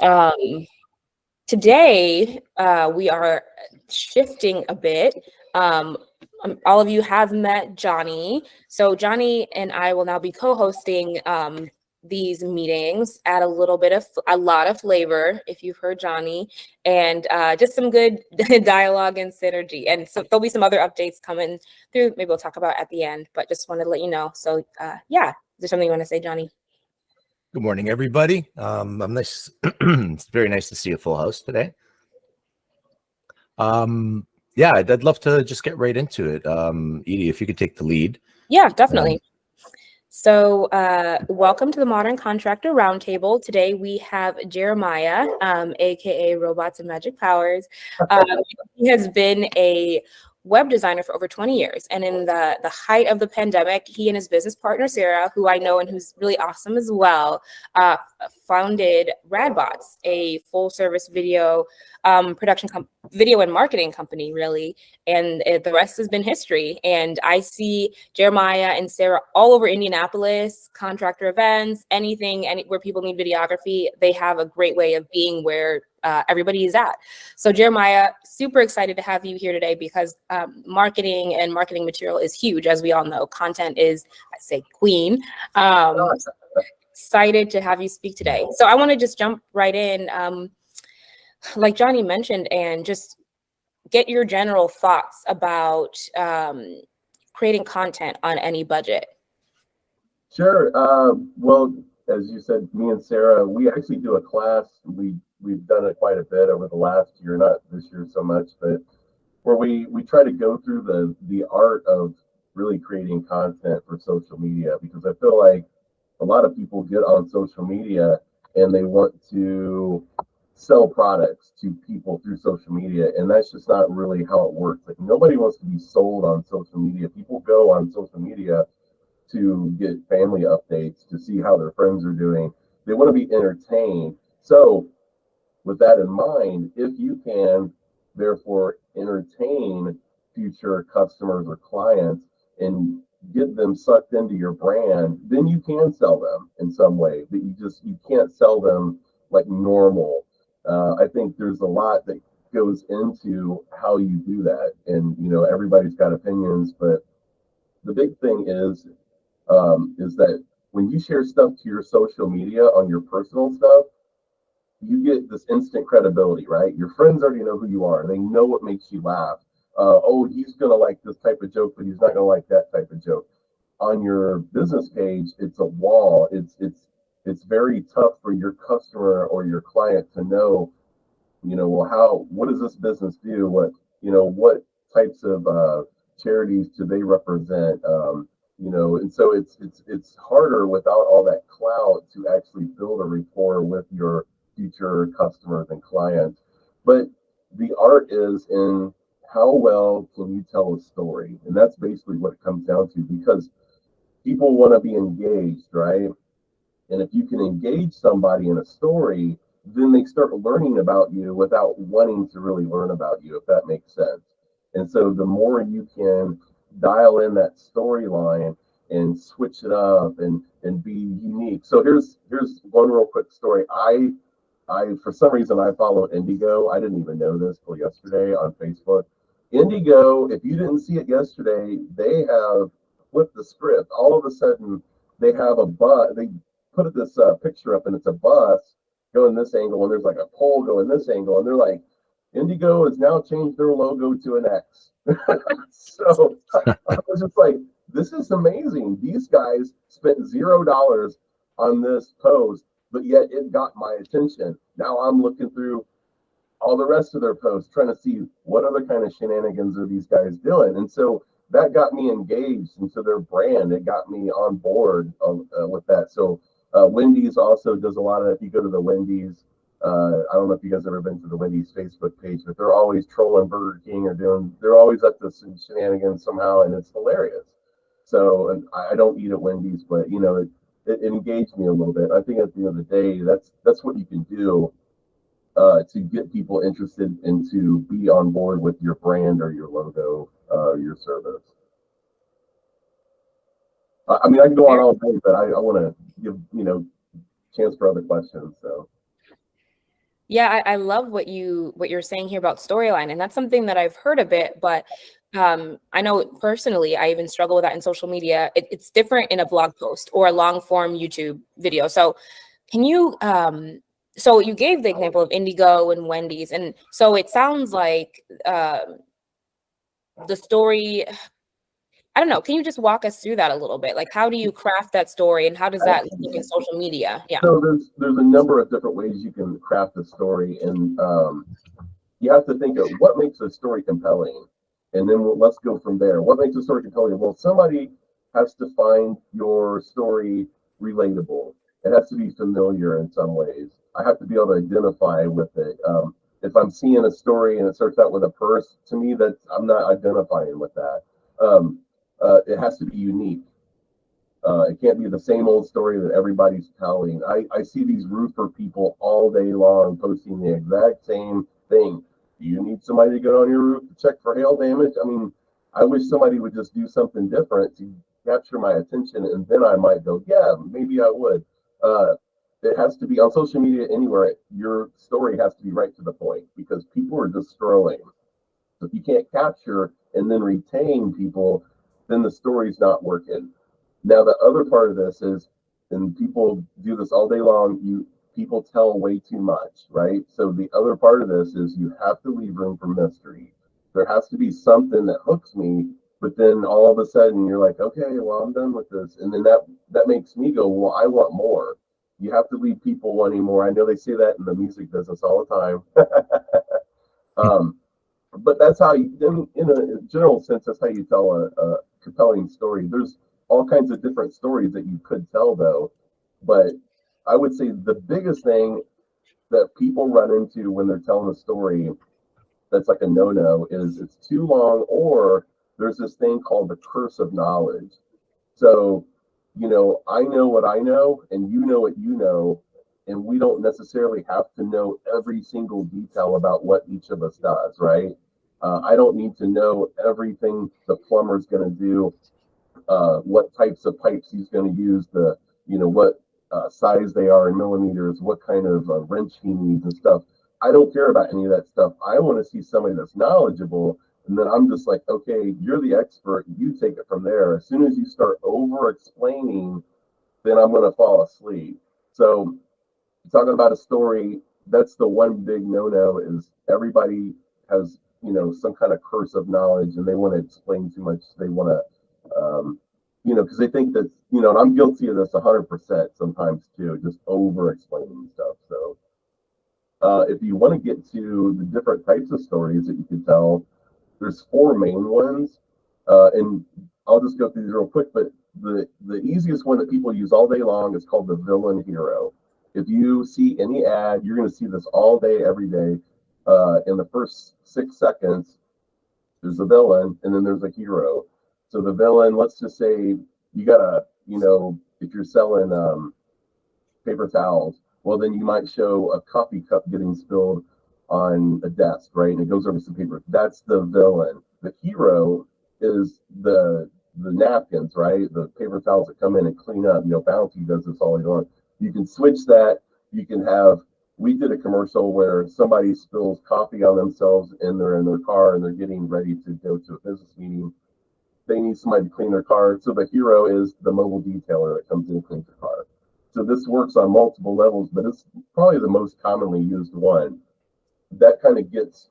Um, Today, we are shifting a bit. All of you have met Johnny. So Johnny and I will now be co-hosting these meetings, add a lot of flavor, if you've heard Johnny, and just some good dialogue and synergy. And so there'll be some other updates coming through, maybe we'll talk about at the end, but just wanted to let you know. So yeah, is there something you want to say, Johnny? Good morning, everybody. I'm nice. It's very nice to see a full house today. Yeah, I'd love to just get right into it. Edie, if you could take the lead. Yeah, definitely. So welcome to the Modern Contractor Roundtable. Today we have Jeremiah, aka Robots and Magic Powers. He has been a web designer for over 20 years. And in the height of the pandemic, he and his business partner, Sarah, who I know and who's really awesome as well, founded Radbots, a full service video production video and marketing company, really. And the rest has been history. And I see Jeremiah and Sarah all over Indianapolis, contractor events, where people need videography. They have a great way of being where everybody is at. So Jeremiah, super excited to have you here today because marketing and marketing material is huge. As we all know, content is, I say, queen. Excited to have you speak today. So I want to just jump right in. Like Johnny mentioned, and just get your general thoughts about creating content on any budget. Sure. Well, as you said, me and Sarah, we actually do a class. We've done it quite a bit over the last year, not this year so much, but where we try to go through the art of really creating content for social media, because I feel like a lot of people get on social media and they want to sell products to people through social media, and that's just not really how it works. Like, nobody wants to be sold on social media. People go on social media to get family updates, to see how their friends are doing. They want to be entertained. So with that in mind, if you can therefore entertain future customers or clients and get them sucked into your brand, then you can sell them in some way. But you can't sell them like normal. I think there's a lot that goes into how you do that, and everybody's got opinions, but the big thing is that when you share stuff to your social media on your personal stuff, you get this instant credibility, right? Your friends already know who you are. They know what makes you laugh. Oh, he's gonna like this type of joke, but he's not gonna like that type of joke. On your business page, it's a wall. It's very tough for your customer or your client to know, well, what does this business do? What types of charities do they represent? And so it's harder without all that clout to actually build a rapport with your future customers and clients. But the art is in how well can you tell a story, and that's basically what it comes down to, because people want to be engaged, right? And if you can engage somebody in a story, then they start learning about you without wanting to really learn about you, if that makes sense. And so the more you can dial in that storyline and switch it up and be unique. So here's one real quick story. I for some reason I follow Indigo. I didn't even know this till yesterday on Facebook. Indigo, if you didn't see it yesterday, they have flipped the script. All of a sudden, they have a bus. They put this picture up, and it's a bus going this angle, and there's like a pole going this angle, and they're like, Indigo has now changed their logo to an X. So I was just like, this is amazing. These guys spent $0 on this post, but yet it got my attention. Now I'm looking through all the rest of their posts, trying to see what other kind of shenanigans are these guys doing. And so that got me engaged into their brand. It got me on board with that. So Wendy's also does a lot of, if you go to the Wendy's, I don't know if you guys ever been to the Wendy's Facebook page, but they're always trolling Burger King they're always up to some shenanigans somehow, and it's hilarious. So, and I don't eat at Wendy's, but it engaged me a little bit. I think at the end of the day, that's what you can do to get people interested and to be on board with your brand or your logo, your service. I mean, I can go on all day, but I want to give chance for other questions. So Yeah, I love what you're saying here about storyline, and that's something that I've heard a bit, but I know personally, I even struggle with that in social media. It's different in a blog post or a long form YouTube video. So can you so you gave the example of Indigo and Wendy's, and so it sounds like the story, I don't know, can you just walk us through that a little bit? Like, how do you craft that story and how does that look in social media? Yeah. So there's a number of different ways you can craft a story, and you have to think of what makes a story compelling, and then let's go from there. What makes a story compelling? Well, somebody has to find your story relatable. It has to be familiar in some ways. I have to be able to identify with it. If I'm seeing a story and it starts out with a purse, to me, that I'm not identifying with that. Um, it has to be unique. It can't be the same old story that everybody's telling. I see these roofer people all day long posting the exact same thing. Do you need somebody to go on your roof to check for hail damage? I mean, I wish somebody would just do something different to capture my attention, and then I might go, yeah, maybe I would. Uh, it has to be on social media anywhere. Your story has to be right to the point because people are just scrolling. So if you can't capture and then retain people, then the story's not working. Now the other part of this is, and people do this all day long, people tell way too much, right? So the other part of this is you have to leave room for mystery. There has to be something that hooks me, but then all of a sudden you're like, okay, well, I'm done with this. And then that makes me go, well, I want more. You have to leave people wanting more. I know they say that in the music business all the time. um, but that's how you, in a general sense, that's how you tell a compelling story. There's all kinds of different stories that you could tell, though. But I would say the biggest thing that people run into when they're telling a story that's like a no-no is it's too long, or there's this thing called the curse of knowledge. So, I know what I know, and you know what you know, and we don't necessarily have to know every single detail about what each of us does, right? I don't need to know everything the plumber's going to do, what types of pipes he's going to use, what size they are in millimeters, what kind of wrench he needs and stuff. I don't care about any of that stuff. I want to see somebody that's knowledgeable, and then I'm just like, okay, you're the expert. You take it from there. As soon as you start over explaining, then I'm going to fall asleep. So talking about a story, that's the one big no-no is everybody has, some kind of curse of knowledge and they want to explain too much. They want to, because they think that, and I'm guilty of this 100% sometimes too, just over explaining stuff. So if you want to get to the different types of stories that you can tell, there's four main ones. And I'll just go through these real quick, but the easiest one that people use all day long is called the villain hero. If you see any ad, you're going to see this all day, every day. In the first 6 seconds, there's a villain, and then there's a hero. So the villain, let's just say you got to, if you're selling paper towels, well, then you might show a coffee cup getting spilled on a desk, right? And it goes over some paper. That's the villain. The hero is the napkins, right? The paper towels that come in and clean up. Bounty does this all day long. You can switch that. You can have. We did a commercial where somebody spills coffee on themselves and they're in their car and they're getting ready to go to a business meeting. They need somebody to clean their car. So the hero is the mobile detailer that comes in and cleans your car. So this works on multiple levels, but it's probably the most commonly used one. That kind of gets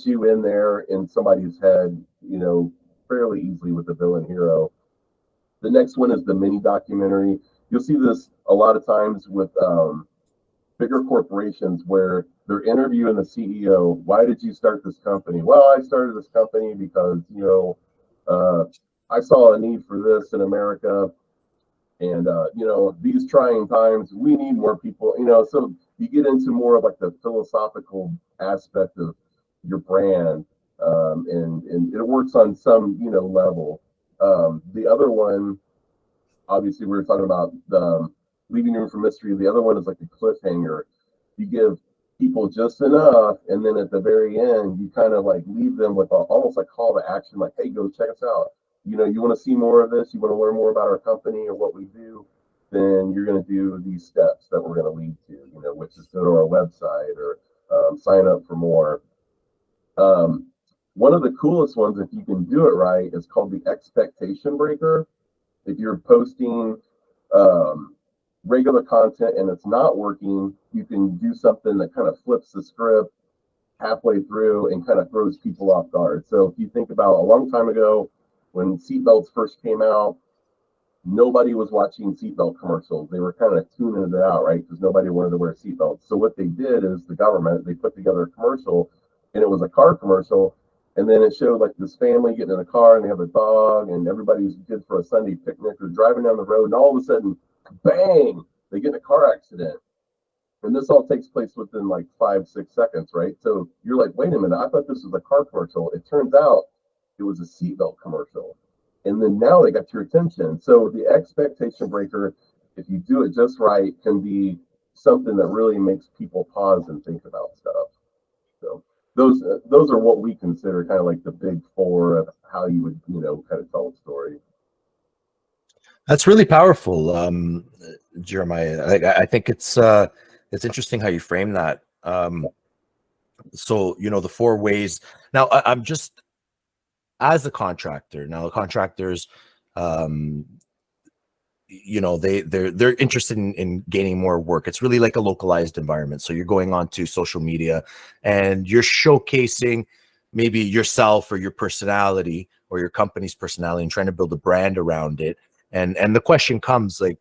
you in there in somebody's head, fairly easily with the villain hero. The next one is the mini documentary. You'll see this a lot of times with bigger corporations where they're interviewing the CEO. Why did you start this company? Well, I started this company because uh, I saw a need for this in America, and these trying times, we need more people. So you get into more of like the philosophical aspect of your brand, and it works on some level. The other one, obviously, we were talking about the leaving room for mystery. The other one is like a cliffhanger. You give people just enough, and then at the very end, you kind of like leave them with almost like call to action, like, "Hey, go check us out. You want to see more of this? You want to learn more about our company or what we do? Then you're going to do these steps that we're going to lead to. Which is go to our website or sign up for more. One of the coolest ones, if you can do it right, is called the expectation breaker. If you're posting regular content and it's not working, you can do something that kind of flips the script halfway through and kind of throws people off guard. So if you think about a long time ago when seatbelts first came out, nobody was watching seatbelt commercials. They were kind of tuning it out, right? Because nobody wanted to wear seatbelts. So what they did is the government, they put together a commercial, and it was a car commercial. And then it showed like this family getting in a car and they have a dog and everybody's good for a Sunday picnic or driving down the road. And all of a sudden, bang, they get in a car accident. And this all takes place within like 5-6 seconds, right? So you're like, wait a minute, I thought this was a car commercial. It turns out it was a seatbelt commercial. And then now they got your attention. So the expectation breaker, if you do it just right, can be something that really makes people pause and think about stuff. So those are what we consider kind of like the big four of how you would, kind of tell a story. That's really powerful, Jeremiah. I think it's interesting how you frame that. So the 4 ways. Now I'm just, as a contractor. Now the contractors, they're interested in gaining more work. It's really like a localized environment. So you're going on to social media and you're showcasing maybe yourself or your personality or your company's personality and trying to build a brand around it. And the question comes like,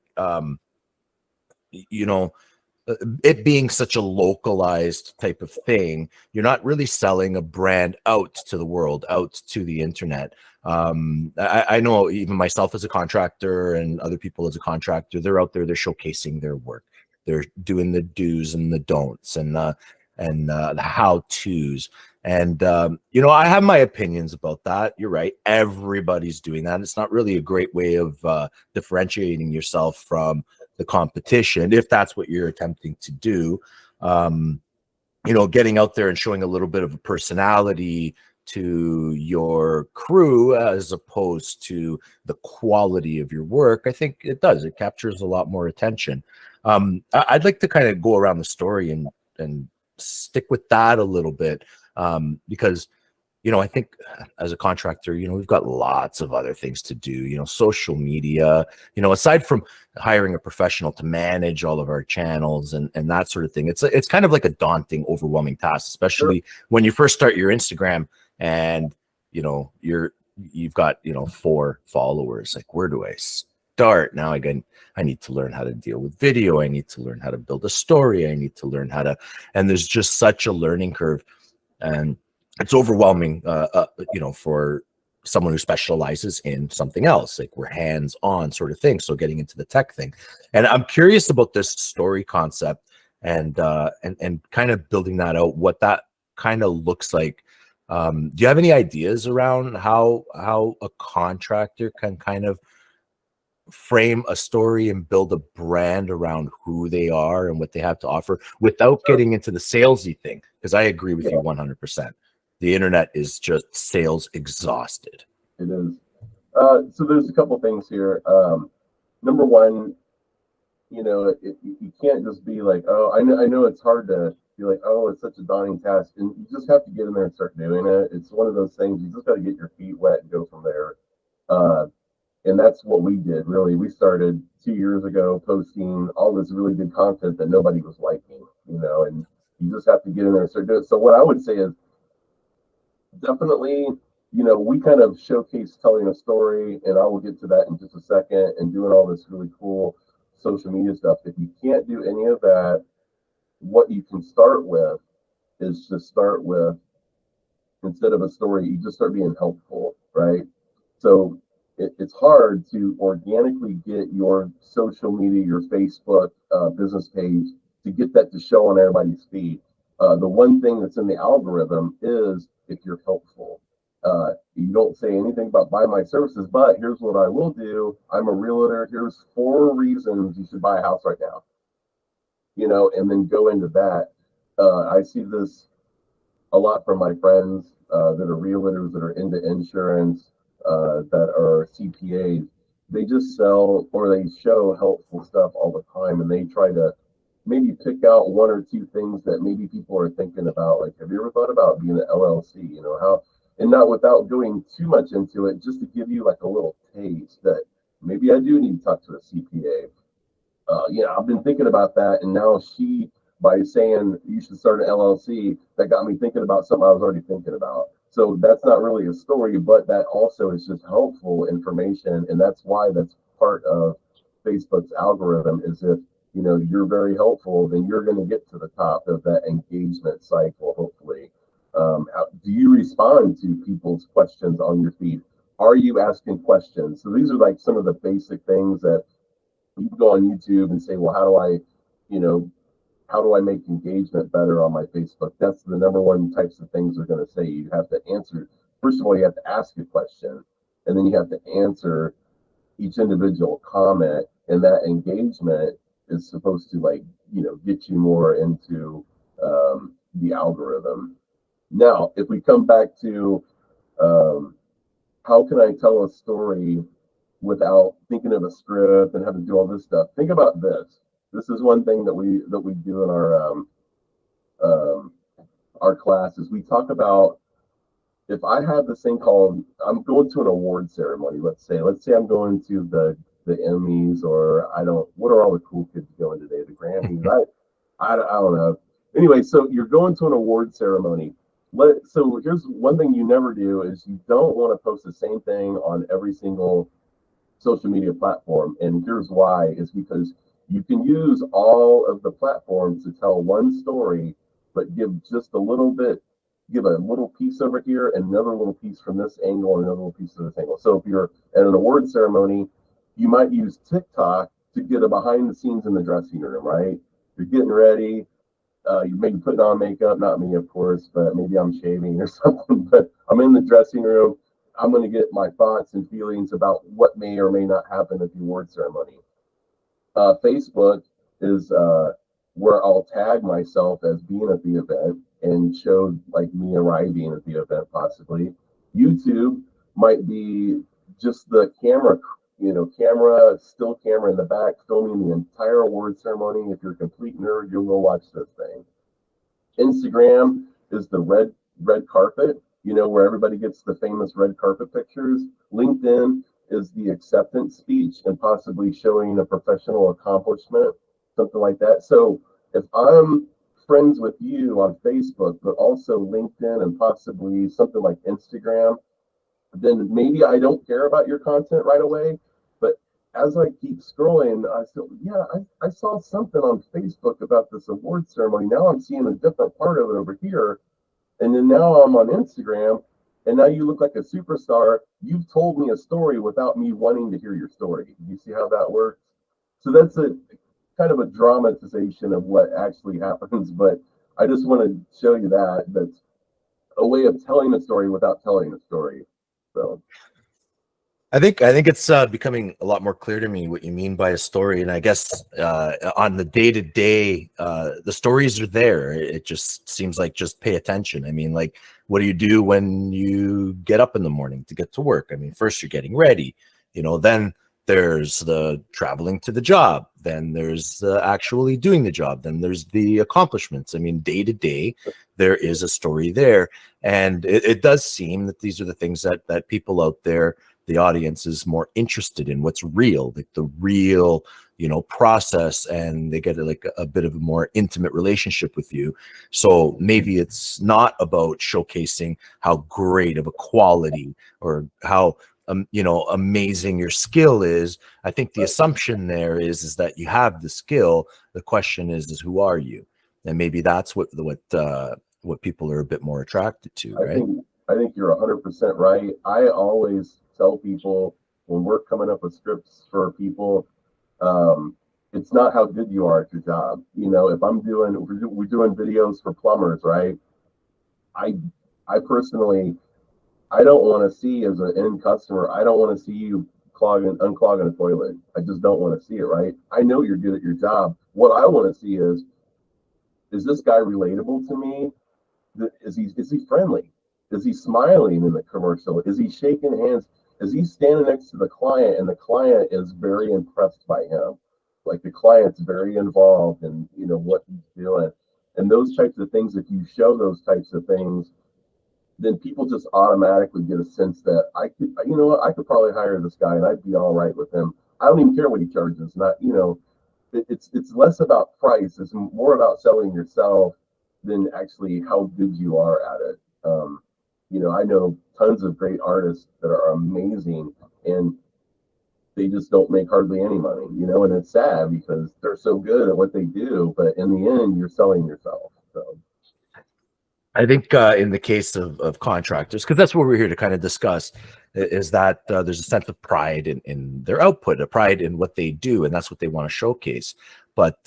it being such a localized type of thing, you're not really selling a brand out to the world, out to the internet. I know even myself as a contractor and other people as a contractor, they're out there, they're showcasing their work. They're doing the do's and the don'ts and the how-tos. And, I have my opinions about that. You're right. Everybody's doing that. It's not really a great way of differentiating yourself from the competition, if that's what you're attempting to do. Getting out there and showing a little bit of a personality to your crew as opposed to the quality of your work, I think it captures a lot more attention. I'd like to kind of go around the story and stick with that a little bit, because I think as a contractor, we've got lots of other things to do, social media, aside from hiring a professional to manage all of our channels and that sort of thing. It's kind of like a daunting, overwhelming task, especially when you first start your Instagram and, you've got, 4 followers. Like, where do I start? Now again, I need to learn how to deal with video. I need to learn how to build a story. I need to learn how to, and there's just such a learning curve. And it's overwhelming, for someone who specializes in something else. Like, we're hands-on sort of thing. So getting into the tech thing, and I'm curious about this story concept and kind of building that out, what that kind of looks like. Do you have any ideas around how a contractor can kind of frame a story and build a brand around who they are and what they have to offer without getting into the salesy thing? Because I agree with you 100%. The internet is just sales exhausted. It is. So there's a couple things here. Number one, you can't just be like, oh, I know it's hard to be like, oh, it's such a daunting task. And you just have to get in there and start doing it. It's one of those things, you just got to get your feet wet and go from there. And that's what we did, really. We started 2 years ago posting all this really good content that nobody was liking, and you just have to get in there and start doing it. So what I would say is definitely, we kind of showcase telling a story, and I will get to that in just a second, and doing all this really cool social media stuff. If you can't do any of that, what you can start with is just start with, instead of a story, you just start being helpful, right? So it's hard to organically get your social media, your Facebook business page, to get that to show on everybody's feed. The one thing that's in the algorithm is if you're helpful. You don't say anything about buy my services, but here's what I will do. I'm a realtor. Here's 4 reasons you should buy a house right now. And then go into that. I see this a lot from my friends that are realtors, that are into insurance, that are CPAs. They just sell or they show helpful stuff all the time, and they try to maybe pick out one or two things that maybe people are thinking about. Like, have you ever thought about being an LLC? You know, how, and not without going too much into it, just to give you like a little taste that maybe I do need to talk to a CPA. I've been thinking about that, and now by saying you should start an LLC, that got me thinking about something I was already thinking about. So that's not really a story, but that also is just helpful information, and that's why that's part of Facebook's algorithm. Is if you're very helpful, then you're going to get to the top of that engagement cycle. Hopefully, do you respond to people's questions on your feed? Are you asking questions? So these are like some of the basic things that you can go on YouTube and say, well, you know, how do I make engagement better on my Facebook? That's the number one types of things they're going to say. You have to answer. First of all, you have to ask a question, and then you have to answer each individual comment, and that engagement is supposed to get you more into the algorithm. Now, if we come back to how can I tell a story without thinking of a script and having to do all this stuff. Think about this. This is one thing that we do in our classes. We talk about, if I have this thing called, I'm going to an award ceremony. Let's say I'm going to the Emmys, or what are all the cool kids going today? The Grammys. I don't know. Anyway, so you're going to an award ceremony. So here's one thing you never do is you don't want to post the same thing on every single social media platform. And here's why, is because you can use all of the platforms to tell one story, but give a little piece over here and another little piece from this angle and another little piece of this angle. So if you're at an award ceremony, you might use TikTok to get a behind the scenes in the dressing room, right? You're getting ready. You may be putting on makeup, not me, of course, but maybe I'm shaving or something. But I'm in the dressing room. I'm going to get my thoughts and feelings about what may or may not happen at the award ceremony. Facebook is where I'll tag myself as being at the event and show like me arriving at the event possibly. YouTube might be just the still camera in the back, filming the entire award ceremony. If you're a complete nerd, you'll go watch this thing. Instagram is the red carpet, where everybody gets the famous red carpet pictures. LinkedIn is the acceptance speech and possibly showing a professional accomplishment, something like that. So if I'm friends with you on Facebook, but also LinkedIn and possibly something like Instagram, then maybe I don't care about your content right away. But as I keep scrolling, I said, yeah, I saw something on Facebook about this award ceremony. Now I'm seeing a different part of it over here. And then now I'm on Instagram, and now you look like a superstar. You've told me a story without me wanting to hear your story. You see how that works? So that's a kind of a dramatization of what actually happens. But I just want to show you that's a way of telling a story without telling a story. So I think it's becoming a lot more clear to me what you mean by a story, and I guess on the day-to-day, the stories are there. It just seems like just pay attention. I mean, like, what do you do when you get up in the morning to get to work? I mean, first you're getting ready, then there's the traveling to the job, then there's the actually doing the job, then there's the accomplishments. I mean, day to day, there is a story there, and it does seem that these are the things that people out there, the audience, is more interested in, what's real, like the real process, and they get like a bit of a more intimate relationship with you. So maybe it's not about showcasing how great of a quality or how amazing your skill is. I think the assumption there is that you have the skill. The question is who are you? And maybe that's what people are a bit more attracted to, right? I think you're 100% right. I always tell people when we're coming up with scripts for people, it's not how good you are at your job. If we're doing videos for plumbers, right? I personally, I don't want to see, as an end customer, I don't want to see you unclogging a toilet. I just don't want to see it, right? I know you're good at your job. What I want to see is this guy relatable to me? Is he friendly? Is he smiling in the commercial? Is he shaking hands? Is he standing next to the client and the client is very impressed by him? like the client's very involved in, what he's doing. And those types of things, if you show those types of things, then people just automatically get a sense that I could, what, I could probably hire this guy and I'd be all right with him. I don't even care what he charges. Not, it's less about price. It's more about selling yourself than actually how good you are at it. I know tons of great artists that are amazing and they just don't make hardly any money, and it's sad because they're so good at what they do, but in the end, you're selling yourself. So. I think in the case of contractors, because that's what we're here to kind of discuss, is that there's a sense of pride in their output, a pride in what they do, and that's what they want to showcase. But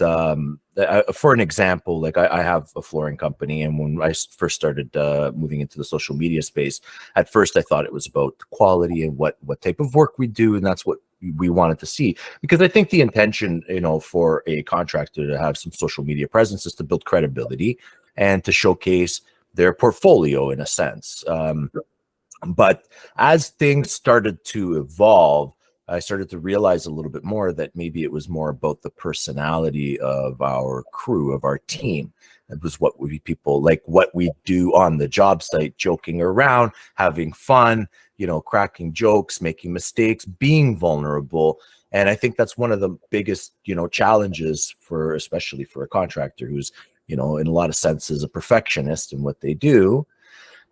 for an example, like I have a flooring company, and when I first started moving into the social media space, at first I thought it was about the quality and what type of work we do, and that's what we wanted to see. Because I think the intention, for a contractor to have some social media presence is to build credibility and to showcase their portfolio in a sense. But as things started to evolve, I started to realize a little bit more that maybe it was more about the personality of our crew, of our team. It was what people like, what we do on the job site, joking around, having fun, cracking jokes, making mistakes, being vulnerable. And I think that's one of the biggest, challenges especially for a contractor who's, in a lot of senses, a perfectionist in what they do.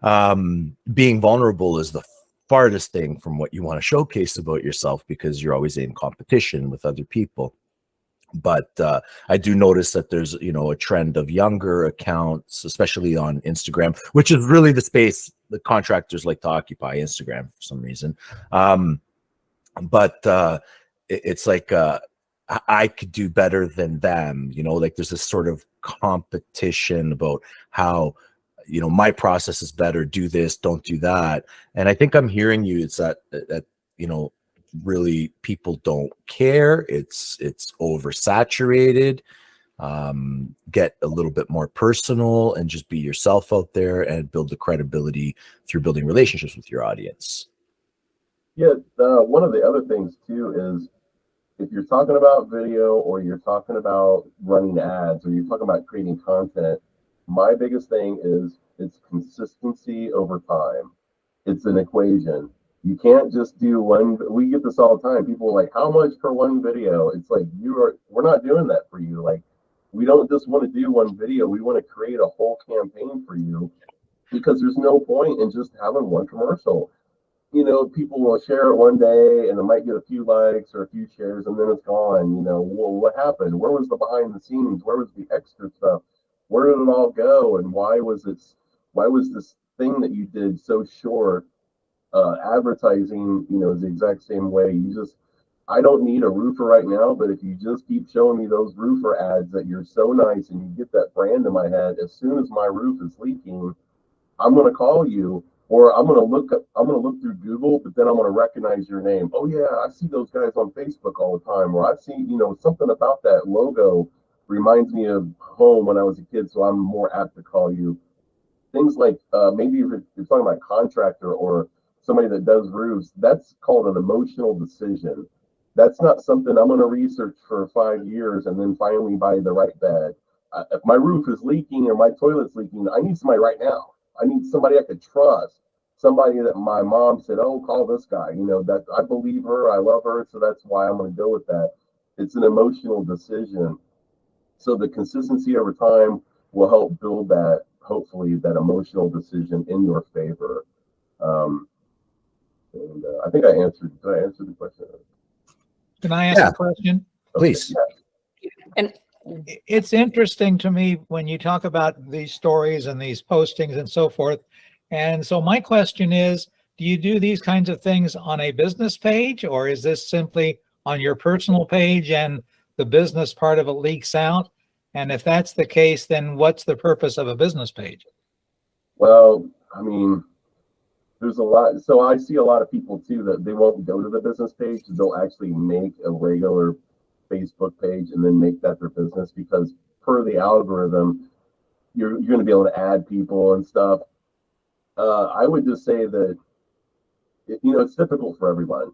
Being vulnerable is the farthest thing from what you want to showcase about yourself, because you're always in competition with other people. But I do notice that there's, a trend of younger accounts, especially on Instagram, which is really the space the contractors like to occupy, Instagram, for some reason. But it's like I could do better than them, like there's this sort of competition about how, my process is better, do this, don't do that. And I think I'm hearing you, it's that really people don't care. It's oversaturated. Get a little bit more personal and just be yourself out there and build the credibility through building relationships with your audience. Yeah, one of the other things too is if you're talking about video or you're talking about running ads or you're talking about creating content, my biggest thing is it's consistency over time. It's an equation. You can't just do one. We get this all the time. People are like, how much for one video? It's like, we're not doing that for you. Like, we don't just want to do one video. We want to create a whole campaign for you, because there's no point in just having one commercial. People will share it one day and it might get a few likes or a few shares and then it's gone. Well, what happened? Where was the behind the scenes? Where was the extra stuff? Where did it all go? And why was this thing that you did so short? Advertising, is the exact same way. I don't need a roofer right now, but if you just keep showing me those roofer ads that you're so nice and you get that brand in my head, as soon as my roof is leaking, I'm going to call you, or I'm going to look through Google, but then I'm going to recognize your name. Oh yeah, I see those guys on Facebook all the time, or I've seen, something about that logo reminds me of home when I was a kid, so I'm more apt to call you. Things like maybe if you're talking about a contractor or somebody that does roofs, that's called an emotional decision. That's not something I'm going to research for 5 years and then finally buy the right bed. If my roof is leaking or my toilet's leaking, I need somebody right now. I need somebody I could trust. Somebody that my mom said, oh, call this guy. That I believe her, I love her, so that's why I'm going to go with that. It's an emotional decision. So the consistency over time will help build that, hopefully, that emotional decision in your favor. And I think did I answer the question? Can I ask a question? Please. Okay. And It's interesting to me when you talk about these stories and these postings and so forth. And so my question is, do you do these kinds of things on a business page, or is this simply on your personal page and the business part of it leaks out? And if that's the case, then what's the purpose of a business page? Well, I mean, there's a lot. So I see a lot of people too that they won't go to the business page. They'll actually make a regular Facebook page and then make that their business, because per the algorithm, you're going to be able to add people and stuff. I would just say that it's difficult for everyone.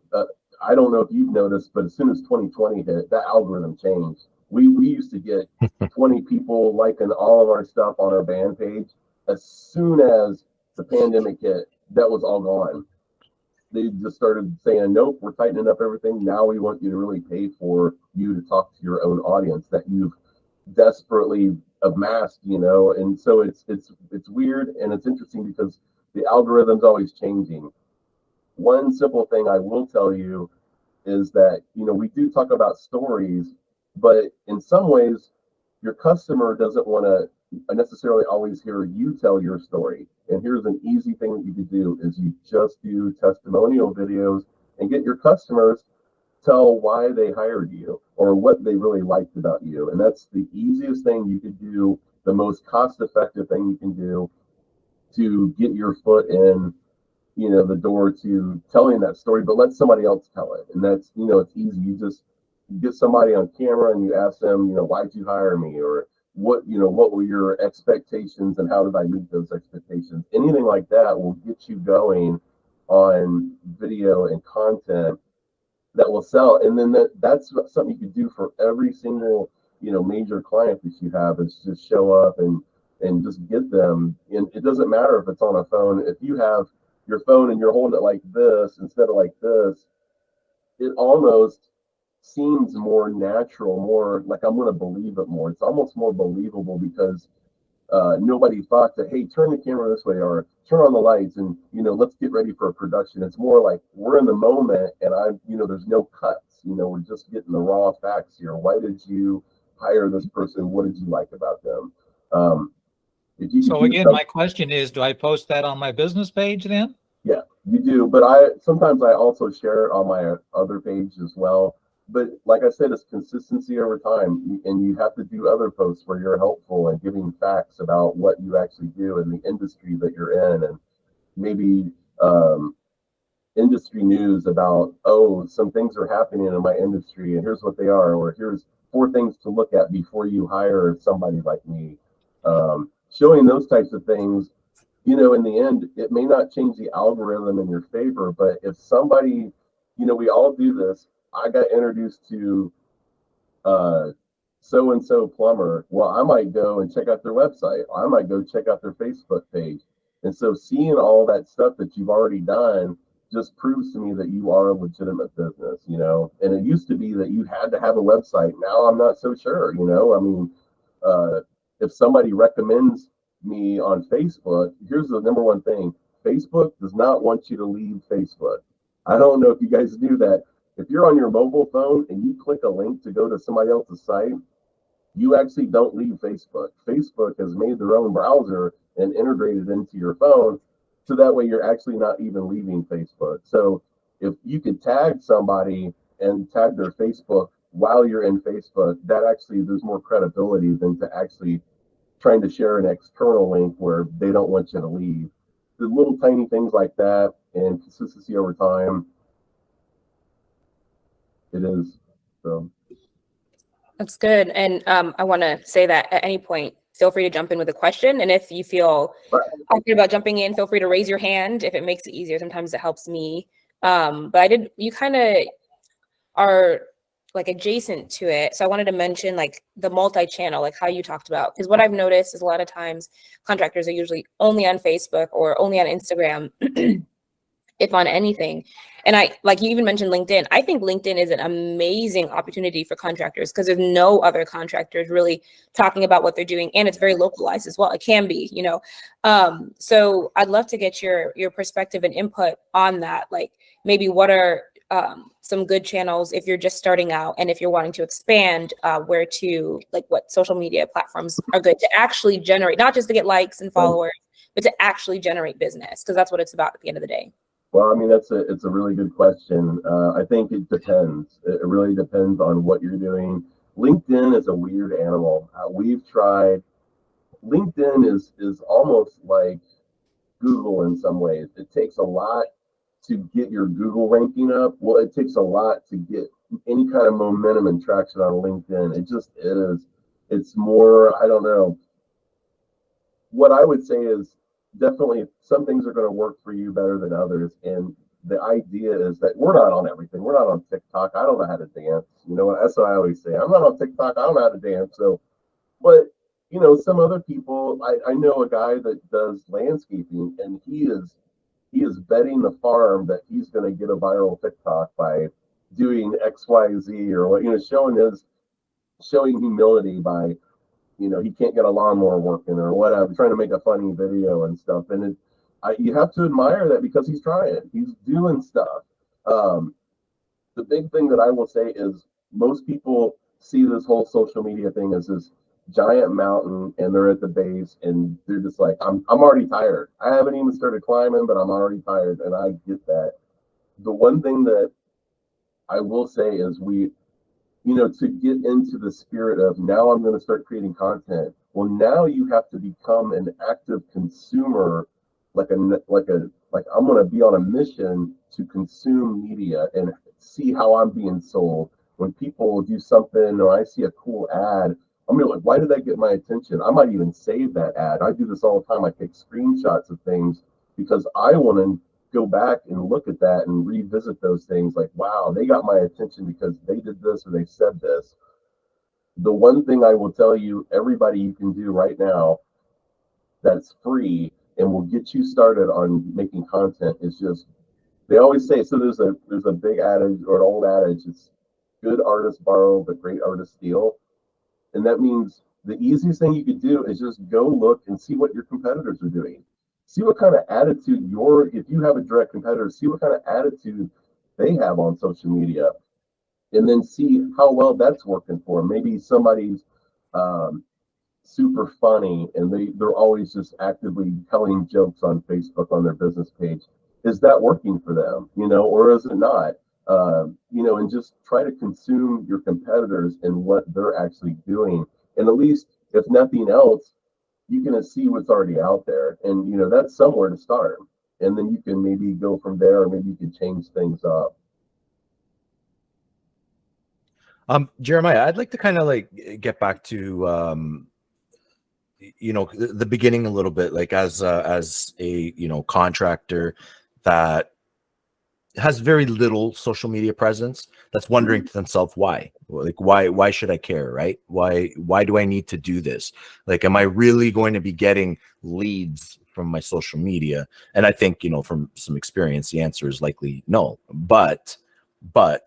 I don't know if you've noticed, but as soon as 2020 hit, that algorithm changed. We used to get 20 people liking all of our stuff on our band page. As soon as the pandemic hit, that was all gone. They just started saying, nope, we're tightening up everything. Now we want you to really pay for you to talk to your own audience that you've desperately amassed, you know. And so it's weird, and it's interesting because the algorithm's always changing. One simple thing I will tell you is that, you know, we do talk about stories, but in some ways your customer doesn't want to necessarily always hear you tell your story. And here's an easy thing that you could do is you just do testimonial videos and get your customers tell why they hired you or what they really liked about you. And that's the easiest thing you could do, the most cost-effective thing you can do to get your foot in, you know, the door to telling that story, but let somebody else tell it. And that's, you know, it's easy. You just get somebody on camera and you ask them, you know, why'd you hire me? Or what, you know, what were your expectations and how did I meet those expectations? Anything like that will get you going on video and content that will sell. And then that's something you could do for every single, you know, major client that you have, is just show up and just get them. And it doesn't matter if it's on a phone. If you have your phone and you're holding it like this instead of like this, it almost seems more natural, more like I'm going to believe it more. It's almost more believable because nobody thought that, hey, turn the camera this way or turn on the lights and, you know, let's get ready for a production. It's more like we're in the moment and you know, there's no cuts, you know, we're just getting the raw facts here. Why did you hire this person? What did you like about them? So again, my question is, do I post that on my business page then? Yeah, you do. But sometimes I also share it on my other page as well. But like I said, it's consistency over time. And you have to do other posts where you're helpful and giving facts about what you actually do in the industry that you're in. And maybe industry news about, oh, some things are happening in my industry and here's what they are. Or here's 4 things to look at before you hire somebody like me. Showing those types of things, you know, in the end, it may not change the algorithm in your favor, but if somebody, you know, we all do this. I got introduced to so-and-so plumber. Well, I might go and check out their website. I might go check out their Facebook page. And so seeing all that stuff that you've already done just proves to me that you are a legitimate business, you know. And it used to be that you had to have a website. Now I'm not so sure, you know. I mean, if somebody recommends me on Facebook, here's the number one thing. Facebook does not want you to leave Facebook. I don't know if you guys do that. If you're on your mobile phone and you click a link to go to somebody else's site, you actually don't leave Facebook. Facebook has made their own browser and integrated into your phone, so that way you're actually not even leaving Facebook. So if you could tag somebody and tag their Facebook while you're in Facebook, that actually, there's more credibility than to actually trying to share an external link where they don't want you to leave. The little tiny things like that and consistency over time, it is. So That's good. And I want to say that at any point, feel free to jump in with a question. And if you feel awkward about jumping in, feel free to raise your hand if it makes it easier. Sometimes it helps me. But you kind of are like adjacent to it. So I wanted to mention like the multi-channel, like how you talked about, because what I've noticed is a lot of times contractors are usually only on Facebook or only on Instagram, if on anything. And like you even mentioned LinkedIn. I think LinkedIn is an amazing opportunity for contractors because there's no other contractors really talking about what they're doing. And it's very localized as well. It can be, you know. So I'd love to get your perspective and input on that. Like maybe what are some good channels if you're just starting out, and if you're wanting to expand, where to, like what social media platforms are good to actually generate, not just to get likes and followers, but to actually generate business, because that's what it's about at the end of the day. Well, I mean, it's a really good question. I think it depends. It really depends on what you're doing. LinkedIn is a weird animal. We've tried. LinkedIn is almost like Google in some ways. It takes a lot to get your Google ranking up. Well, it takes a lot to get any kind of momentum and traction on LinkedIn. It just is. It's more, I don't know. What I would say is definitely some things are going to work for you better than others. And the idea is that we're not on everything. We're not on TikTok. I don't know how to dance. You know, that's what I always say. I'm not on TikTok. I don't know how to dance. So, but you know, some other people. I know a guy that does landscaping, and he is betting the farm that he's going to get a viral TikTok by doing X, Y, Z, or what, you know, showing humility by, you know, he can't get a lawnmower working or whatever, trying to make a funny video and stuff. And you have to admire that because he's trying, he's doing stuff. Um, the big thing that I will say is most people see this whole social media thing as this giant mountain, and they're at the base and they're just like, I'm already tired. I haven't even started climbing, but I'm already tired, and I get that. The one thing that I will say is you know, to get into the spirit of now I'm going to start creating content. Well, now you have to become an active consumer, like I'm going to be on a mission to consume media and see how I'm being sold. When people do something or I see a cool ad, I'm gonna be like, why did that get my attention? I might even save that ad. I do this all the time. I take screenshots of things because I want to go back and look at that and revisit those things. Like, wow, they got my attention because they did this or they said this. The one thing I will tell you, everybody, you can do right now that's free and will get you started on making content is just, they always say, so there's a big adage or an old adage, it's good artists borrow, but great artists steal. And that means the easiest thing you could do is just go look and see what your competitors are doing. See what kind of attitude if you have a direct competitor, see what kind of attitude they have on social media, and then see how well that's working for them. Maybe somebody's super funny and they're always just actively telling jokes on Facebook on their business page. Is that working for them? You know, or is it not? You know, and just try to consume your competitors and what they're actually doing. And at least, if nothing else, you can see what's already out there. And, you know, that's somewhere to start. And then you can maybe go from there, or maybe you can change things up. Jeremiah, I'd like to kind of like get back to, you know, the beginning a little bit, like as a, you know, contractor that has very little social media presence, that's wondering to themselves why should I care, right? Why do I need to do this? Like, am I really going to be getting leads from my social media? And I think, you know, from some experience, the answer is likely no. But what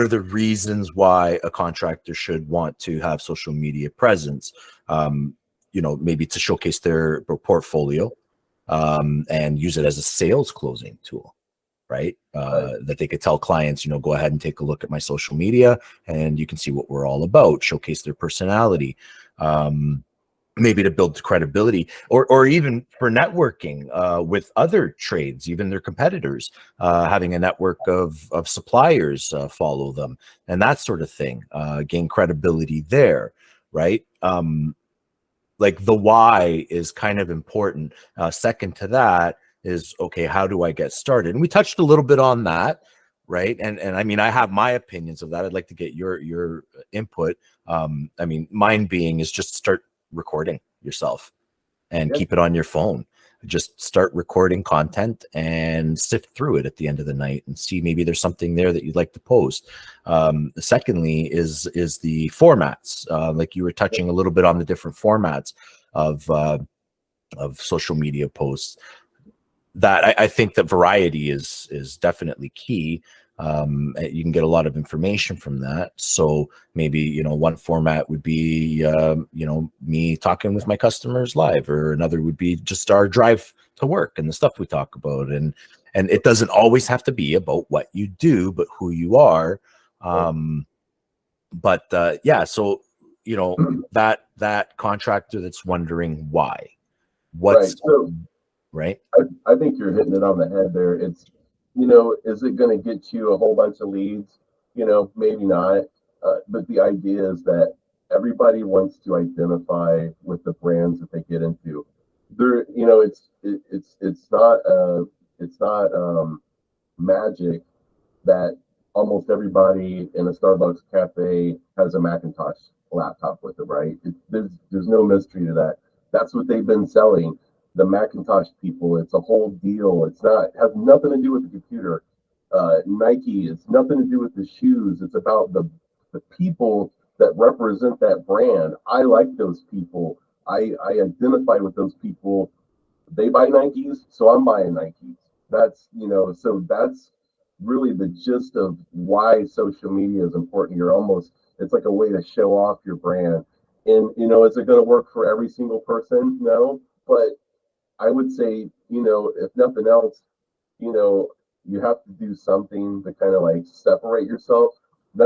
are the reasons why a contractor should want to have social media presence? You know, maybe to showcase their portfolio, and use it as a sales closing tool, right? That they could tell clients, you know, go ahead and take a look at my social media and you can see what we're all about, showcase their personality, maybe to build credibility, or even for networking with other trades, even their competitors, having a network of suppliers follow them and that sort of thing, gain credibility there, right? Like the why is kind of important. Second to that is, okay, how do I get started? And we touched a little bit on that, right? And I mean, I have my opinions of that. I'd like to get your input. I mean, mine being is just start recording yourself and keep it on your phone. Just start recording content and sift through it at the end of the night and see maybe there's something there that you'd like to post. Secondly is the formats. Like you were touching a little bit on the different formats of social media posts. That I think that variety is definitely key. You can get a lot of information from that. So maybe, you know, one format would be, you know, me talking with my customers live, or another would be just our drive to work and the stuff we talk about. And it doesn't always have to be about what you do, but who you are. Yeah, so, you know, that contractor that's wondering why, what's right. I think you're hitting it on the head there. It's, you know, is it going to get you a whole bunch of leads? You know, maybe not. But the idea is that everybody wants to identify with the brands that they get into. There, you know, it's not magic that almost everybody in a Starbucks cafe has a Macintosh laptop with them, right? There's no mystery to that. That's what they've been selling. the Macintosh people. It's a whole deal. It's not, has nothing to do with the computer. Nike, it's nothing to do with the shoes. It's about the people that represent that brand. I like those people. I identify with those people. They buy Nikes, so I'm buying Nikes. That's, so that's really the gist of why social media is important. It's like a way to show off your brand. And, is it going to work for every single person? No. But I would say, if nothing else, you have to do something to kind of like separate yourself.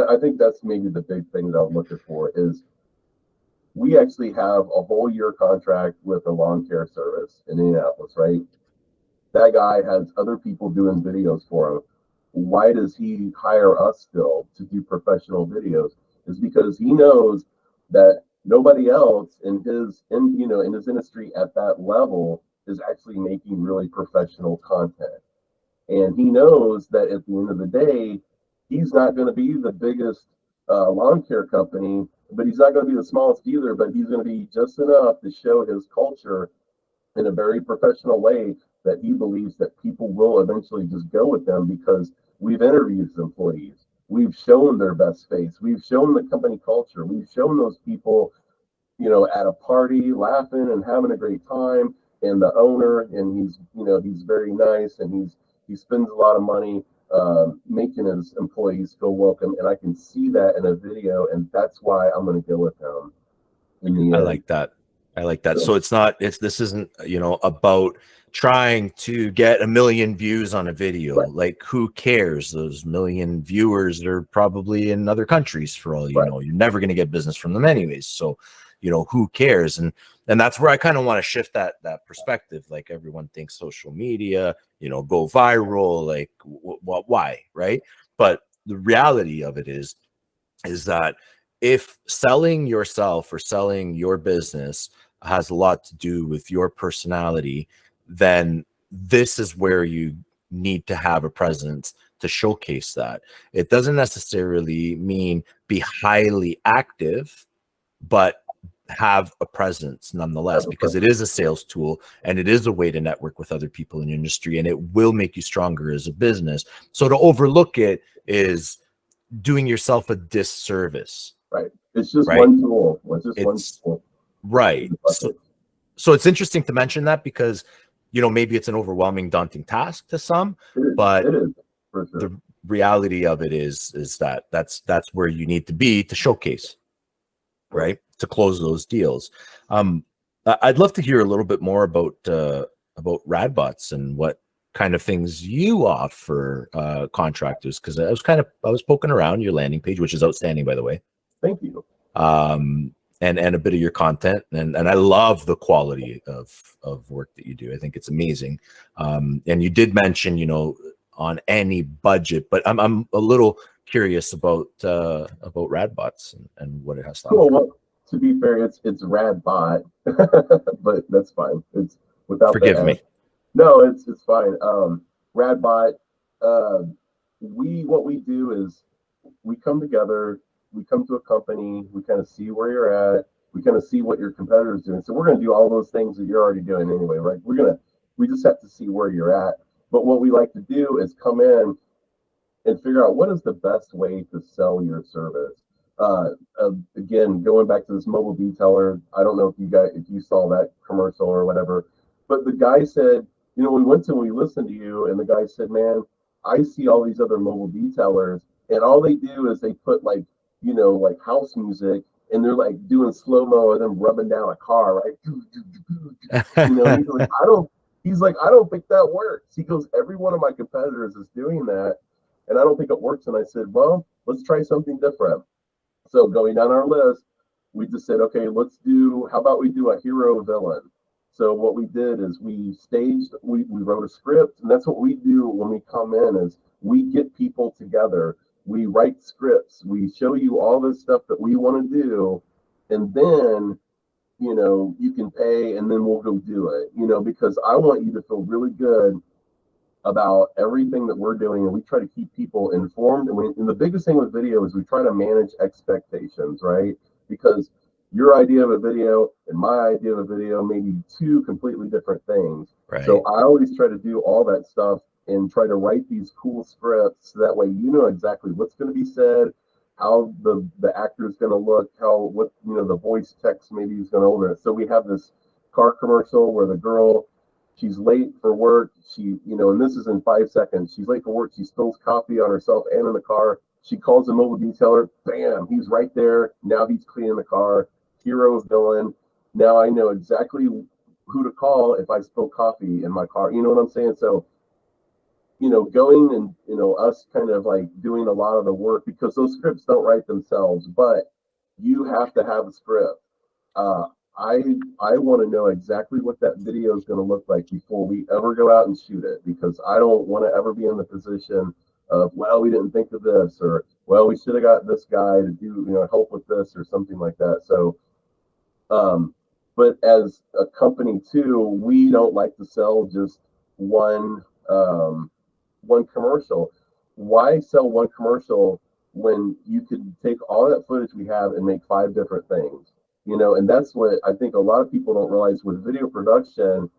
I think that's maybe the big thing that I'm looking for is we actually have a whole year contract with a lawn care service in Indianapolis, right? That guy has other people doing videos for him. Why does he hire us still to do professional videos? Is because he knows that nobody else in his industry at that level is actually making really professional content. And he knows that at the end of the day, he's not going to be the biggest lawn care company, but he's not going to be the smallest either, but he's going to be just enough to show his culture in a very professional way that he believes that people will eventually just go with them because we've interviewed his employees. We've shown their best face. We've shown the company culture. We've shown those people, at a party laughing and having a great time. And the owner, and he's very nice, and he spends a lot of money making his employees feel welcome. And I can see that in a video, and that's why I'm going to go with him. I like that. So this isn't, about trying to get 1 million views on a video. Right. Like, who cares? Those 1 million viewers are probably in other countries for all you know. You're never going to get business from them anyways. So, who cares? And that's where I kind of want to shift that perspective. Like, everyone thinks social media, go viral, like why, right? But the reality of it is that if selling yourself or selling your business has a lot to do with your personality, then this is where you need to have a presence to showcase that. It doesn't necessarily mean be highly active, but have a presence nonetheless, because it is a sales tool and it is a way to network with other people in your industry, and it will make you stronger as a business. So to overlook it is doing yourself a disservice. Right. It's just one tool. It's one tool. Right. So it's interesting to mention that because, maybe it's an overwhelming, daunting task to some, but it is, for sure. The reality of it is that that's where you need to be to showcase, right? To close those deals. I'd love to hear a little bit more about Radbots and what kind of things you offer contractors, because I was poking around your landing page, which is outstanding, by the way. Thank you. And a bit of your content, and I love the quality of work that you do. I think it's amazing. And you did mention, on any budget, but I'm a little curious about Radbots and what it has to offer. Well, to be fair, it's Radbot, but that's fine. It's without. Forgive me. No, it's fine. Radbot. What we do is we come together. We come to a company. We kind of see where you're at. We kind of see what your competitor's doing. So we're going to do all those things that you're already doing anyway, right? We just have to see where you're at. But what we like to do is come in and figure out what is the best way to sell your service. Again, going back to this mobile detailer, I don't know if you saw that commercial or whatever, but the guy said, we listened to you, and the guy said, man, I see all these other mobile detailers, and all they do is they put like house music, and they're like doing slow-mo of them rubbing down a car, right? He's like, I don't think that works. He goes, every one of my competitors is doing that, and I don't think it works. And I said, well, let's try something different. So going down our list, we just said, okay, how about we do a hero villain? So what we did is we wrote a script, and that's what we do when we come in is we get people together. We write scripts. We show you all this stuff that we want to do, and then, you can pay, and then we'll go do it, because I want you to feel really good about everything that we're doing, and we try to keep people informed. And the biggest thing with video is we try to manage expectations, right? Because, your idea of a video and my idea of a video may be two completely different things. Right. So I always try to do all that stuff and try to write these cool scripts so that way you know exactly what's going to be said, how the actor is going to look, what the voice text maybe is going to over it. So we have this car commercial where the girl, she's late for work. And this is in 5 seconds. She's late for work. She spills coffee on herself and in the car. She calls the mobile detailer. Bam, he's right there. Now he's cleaning the car. Hero, villain. Now I know exactly who to call if I spill coffee in my car. You know what I'm saying? So, going and, us kind of like doing a lot of the work, because those scripts don't write themselves, but you have to have a script. I want to know exactly what that video is going to look like before we ever go out and shoot it, because I don't want to ever be in the position of, well, we didn't think of this, or, well, we should have got this guy to do, help with this or something like that. So, but as a company too, we don't like to sell just one commercial. Why sell one commercial when you could take all that footage we have and make 5 different things? And that's what I think a lot of people don't realize with video production.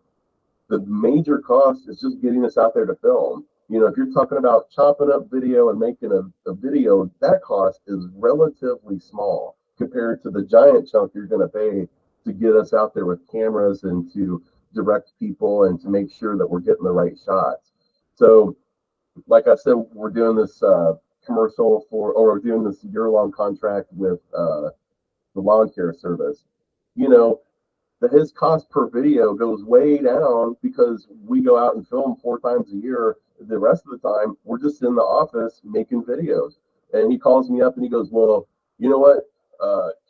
The major cost is just getting us out there to film. If you're talking about chopping up video and making a video, that cost is relatively small compared to the giant chunk you're going to pay to get us out there with cameras and to direct people and to make sure that we're getting the right shots. So, like I said, we're doing this commercial or we're doing this year-long contract with the lawn care service. His cost per video goes way down because we go out and film 4 times a year. The rest of the time, we're just in the office making videos. And he calls me up and he goes, well, you know what?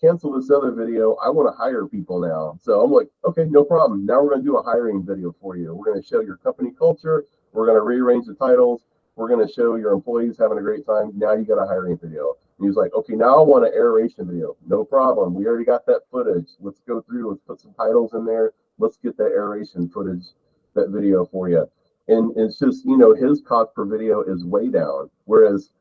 Cancel this other video. I want to hire people now. So I'm like, okay, no problem. Now we're going to do a hiring video for you. We're going to show your company culture. We're going to rearrange the titles. We're going to show your employees having a great time. Now you got a hiring video. And he's like, okay, now I want an aeration video. No problem. We already got that footage. Let's go through. Let's put some titles in there. Let's get that aeration footage, that video for you. And it's just, his cost per video is way down. Whereas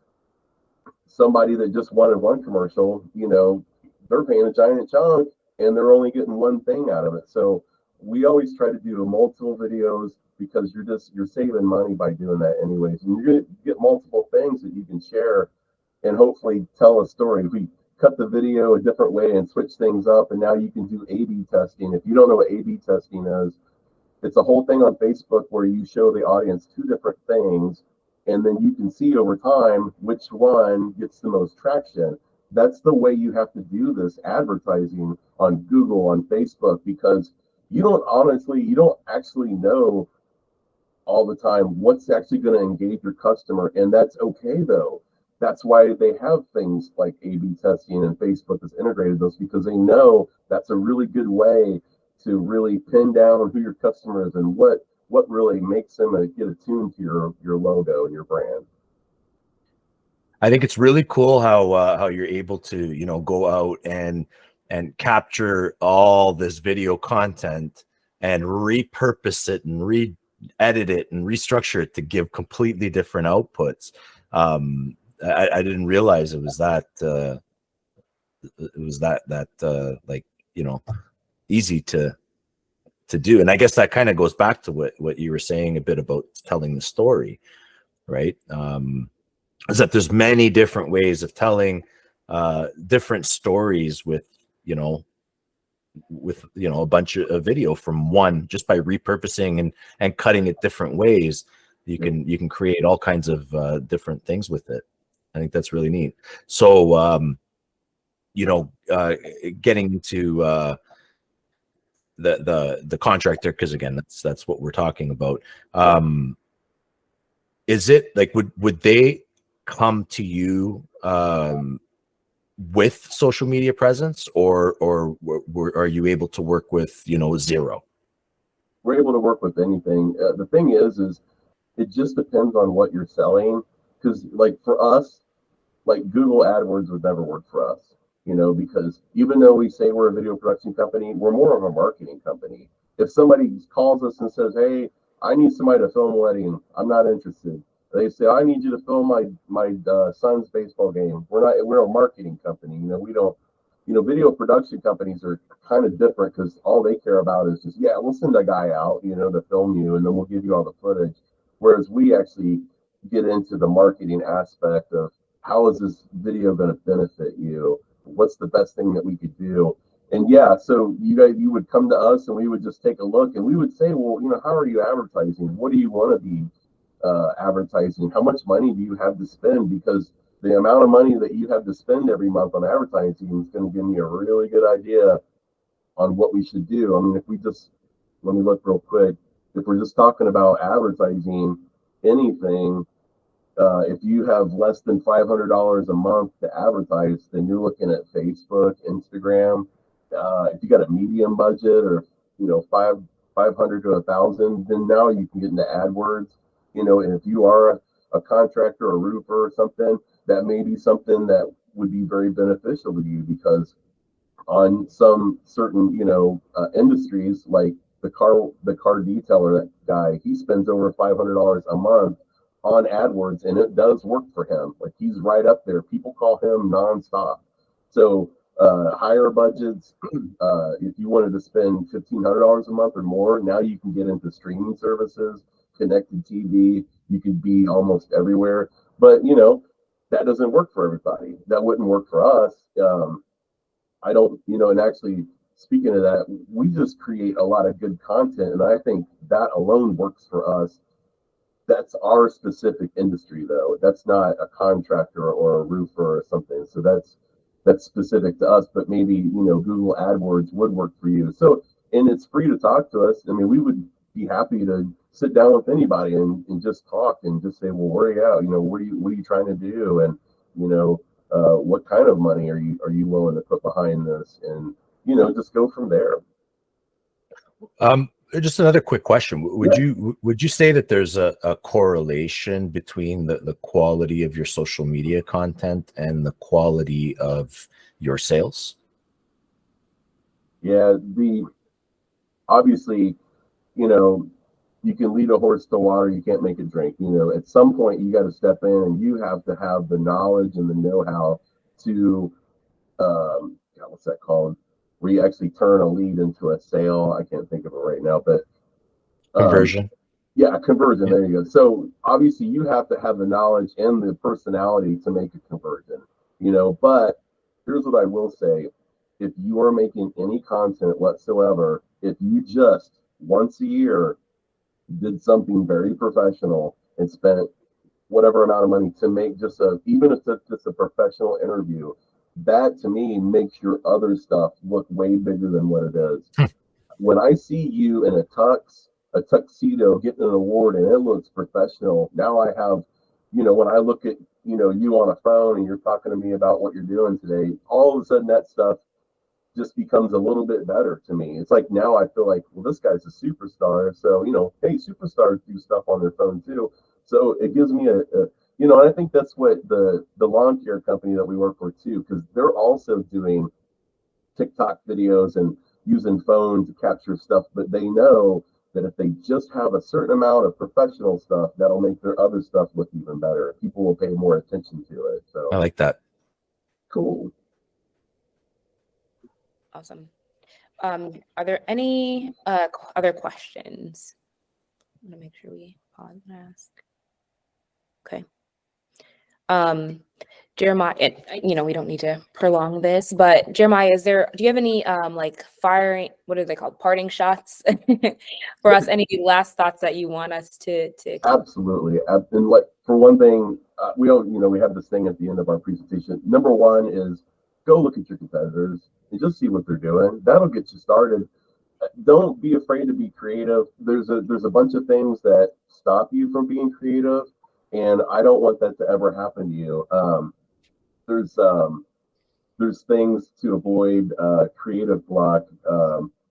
somebody that just wanted one commercial, they're paying a giant chunk and they're only getting one thing out of it. So we always try to do multiple videos because you're saving money by doing that anyways. And you're going to get multiple things that you can share and hopefully tell a story. We cut the video a different way and switch things up, and now you can do A/B testing. If you don't know what A/B testing is, it's a whole thing on Facebook where you show the audience 2 different things, and then you can see over time which one gets the most traction. That's the way you have to do this advertising on Google, on Facebook, because you don't actually know all the time what's actually going to engage your customer, and that's okay though. That's why they have things like A/B testing, and Facebook has integrated those, because they know that's a really good way to really pin down who your customer is and what really makes them get attuned to your logo and your brand. I think it's really cool how you're able to go out and capture all this video content and repurpose it and re-edit it and restructure it to give completely different outputs. I didn't realize it was that like easy to do. And I guess that kind of goes back to what you were saying a bit about telling the story, right? Is that there's many different ways of telling different stories with a bunch of video from one, just by repurposing and cutting it different ways. You can create all kinds of different things with it. I think that's really neat. So getting to the contractor, because again that's what we're talking about. Is it like would they come to you with social media presence, or are you able to work with zero? We're able to work with anything. The thing is it just depends on what you're selling, because like for us, like Google AdWords would never work for us, because even though we say we're a video production company, we're more of a marketing company. If somebody calls us and says, hey, I need somebody to film a wedding, I'm not interested. They say, I need you to film my son's baseball game. We're a marketing company. We don't video production companies are kind of different because all they care about is just, yeah, we'll send a guy out, to film you, and then we'll give you all the footage. Whereas we actually get into the marketing aspect of how is this video going to benefit you? What's the best thing that we could do? And yeah, so you would come to us and we would just take a look and we would say, well, how are you advertising? What do you want to be advertising? How much money do you have to spend? Because the amount of money that you have to spend every month on advertising is going to give me a really good idea on what we should do. I mean, let me look real quick. If we're just talking about advertising anything, if you have less than $500 a month to advertise, then you're looking at Facebook, Instagram. If you got a medium budget, or 500 to 1,000, then now you can get into AdWords. And if you are a contractor, a roofer, or something, that may be something that would be very beneficial to you, because on some certain industries, like the car detailer, that guy, he spends over $500 a month on AdWords, and it does work for him. Like, he's right up there. People call him nonstop. So higher budgets, if you wanted to spend $1,500 a month or more, now you can get into streaming services, connected TV. You could be almost everywhere. But that doesn't work for everybody. That wouldn't work for us. I don't, and actually, speaking of that, we just create a lot of good content, and I think that alone works for us. That's our specific industry, though. That's not a contractor or a roofer or something. So that's specific to us. But maybe Google AdWords would work for you. So, and it's free to talk to us. I mean, we would be happy to sit down with anybody and just talk and just say, well, where are you at? What are you trying to do? And what kind of money are you willing to put behind this? And just go from there. Just another quick question. Would you say that there's a correlation between the quality of your social media content and the quality of your sales? Yeah, obviously, you can lead a horse to water, you can't make it drink. At some point you got to step in, and you have to have the knowledge and the know-how to what's that called? Where you actually turn a lead into a sale. I can't think of it right now, but Conversion. Yeah, conversion. There you go. So obviously you have to have the knowledge and the personality to make a conversion, but here's what I will say. If you are making any content whatsoever, if you just once a year did something very professional and spent whatever amount of money to make even if it's just a professional interview, that to me makes your other stuff look way bigger than what it is. When I see you in a tuxedo getting an award and it looks professional, now I have, when I look at, you on a phone and you're talking to me about what you're doing today, all of a sudden that stuff just becomes a little bit better to me. It's like, now I feel like, well, this guy's a superstar. So, hey, superstars do stuff on their phone too. So it gives me and I think that's what the lawn care company that we work for too, because they're also doing TikTok videos and using phone to capture stuff, but they know that if they just have a certain amount of professional stuff, that'll make their other stuff look even better. People will pay more attention to it. So I like that. Cool. Awesome. Are there any other questions? I'm gonna make sure we pause and ask. Okay. Jeremiah, we don't need to prolong this, but Jeremiah, do you have any firing, what are they called, parting shots for us? Any last thoughts that you want us to Absolutely. And for one thing, we have this thing at the end of our presentation. Number one is go look at your competitors and just see what they're doing. That'll get you started. Don't be afraid to be creative. There's a bunch of things that stop you from being creative, and I don't want that to ever happen to you. There's things to avoid creative block,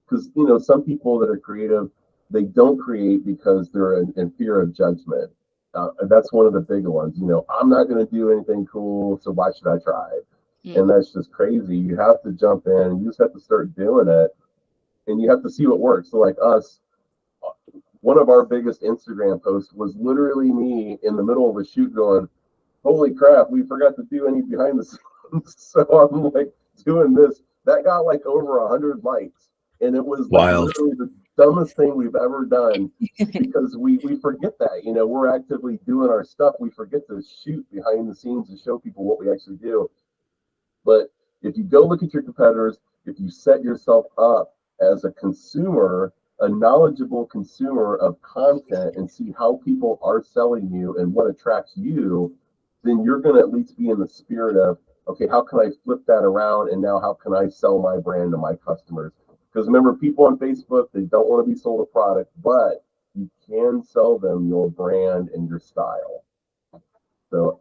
because some people that are creative, they don't create because they're in fear of judgment. That's one of the big ones. I'm not going to do anything cool, so why should I try? And that's just crazy. You have to jump in. You just have to start doing it, and you have to see what works. So like us, one of our biggest Instagram posts was literally me in the middle of a shoot going, holy crap, we forgot to do any behind the scenes. So I'm like, doing this. That got like over 100 likes, and it was like Wild. literally the dumbest thing we've ever done, because we forget that, you know, we're actively doing our stuff. We forget to shoot behind the scenes to show people what we actually do. But if you go look at your competitors, if you set yourself up as a consumer, a knowledgeable consumer of content, and see how people are selling you and what attracts you, then you're going to at least be in the spirit of, okay, how can I flip that around? And now how can I sell my brand to my customers? Because remember, people on Facebook, they don't want to be sold a product, but you can sell them your brand and your style. So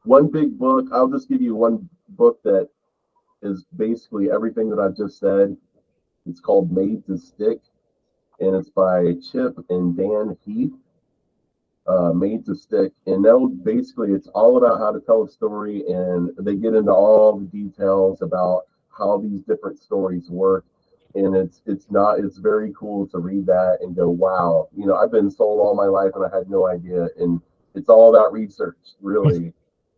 one big book, I'll just give you one book that is basically everything that I've just said. It's called Made to Stick, and it's by Chip and Dan Heath. Made to Stick, and they'll basically, it's all about how to tell a story, and they get into all the details about how these different stories work. And it's very cool to read that and go, wow, you know, I've been sold all my life and I had no idea. And it's all about research, really.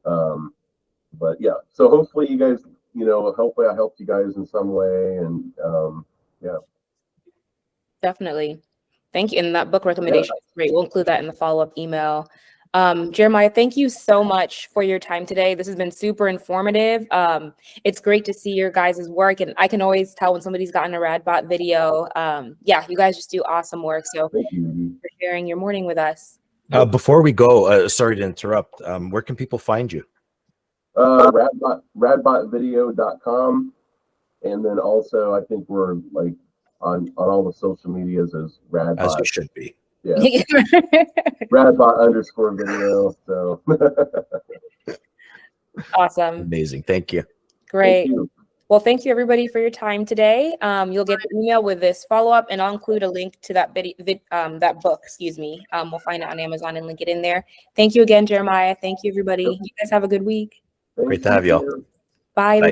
But yeah, so hopefully you guys, you know, hopefully I helped you guys in some way. And yeah. Definitely. Thank you. And that book recommendation is great. We'll include that in the follow-up email. Jeremiah, thank you so much for your time today. This has been super informative. It's great to see your guys' work, and I can always tell when somebody's gotten a Radbot video. Yeah, you guys just do awesome work. So Thank you for sharing your morning with us. Before we go, sorry to interrupt. Where can people find you? Radbotvideo.com, and then also I think we're like on all the social medias as Radbot. As you should be. Yeah. Radbot_video. So Awesome. Amazing. Thank you. Great. thank you. Well, thank you everybody for your time today. You'll get the email with this follow-up, and I'll include a link to that that book, excuse me. We'll find it on Amazon and link it in there. Thank you again, Jeremiah. Thank you, everybody. You guys have a good week. Thanks Great to have y'all. Bye. Bye.